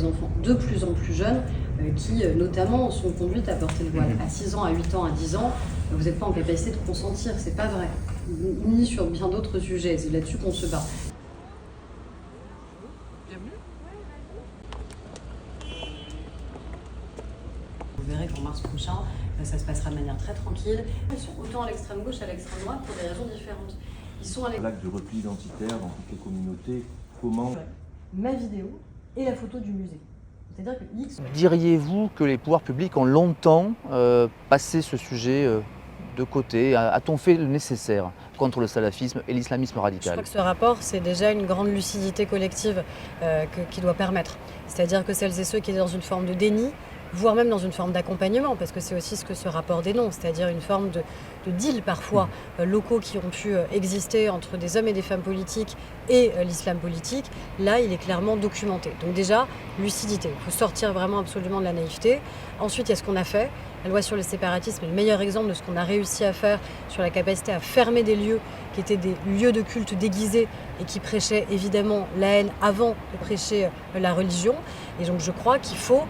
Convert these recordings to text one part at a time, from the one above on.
enfants de plus en plus jeunes qui, notamment, sont conduites à porter le voile. À 6 ans, à 8 ans, à 10 ans, vous n'êtes pas en capacité de consentir, c'est pas vrai. Ni sur bien d'autres sujets, c'est là-dessus qu'on se bat. Vous verrez qu'en mars prochain, ça se passera de manière très tranquille. Ils sont autant à l'extrême gauche, à l'extrême droite, pour des raisons différentes. Ils sont à l'acte de repli identitaire dans toutes les communautés, comment... Ma vidéo et la photo du musée. C'est-à-dire que X... Diriez-vous que les pouvoirs publics ont longtemps passé ce sujet de côté? A-t-on fait le nécessaire contre le salafisme et l'islamisme radical? Je crois que ce rapport, c'est déjà une grande lucidité collective qui doit permettre. C'est-à-dire que celles et ceux qui étaient dans une forme de déni, voire même dans une forme d'accompagnement, parce que c'est aussi ce que ce rapport dénonce, c'est-à-dire une forme de deal parfois locaux qui ont pu exister entre des hommes et des femmes politiques et l'islam politique, là il est clairement documenté. Donc déjà, lucidité, il faut sortir vraiment absolument de la naïveté. Ensuite, il y a ce qu'on a fait. La loi sur le séparatisme est le meilleur exemple de ce qu'on a réussi à faire sur la capacité à fermer des lieux qui étaient des lieux de culte déguisés et qui prêchaient évidemment la haine avant de prêcher la religion. Et donc je crois qu'il faut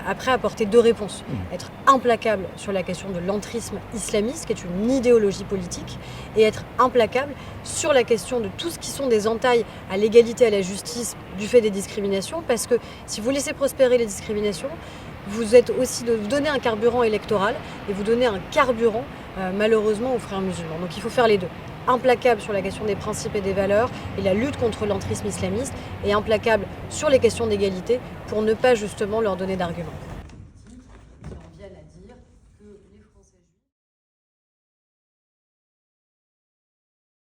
après apporter deux réponses. Être implacable sur la question de l'entrisme islamiste, qui est une idéologie politique, et être implacable sur la question de tout ce qui sont des entailles à l'égalité, à la justice du fait des discriminations, parce que si vous laissez prospérer les discriminations, vous êtes aussi de donner un carburant électoral et vous donnez un carburant malheureusement aux frères musulmans. Donc il faut faire les deux. Implacable sur la question des principes et des valeurs et la lutte contre l'entrisme islamiste, et implacable sur les questions d'égalité pour ne pas justement leur donner d'arguments.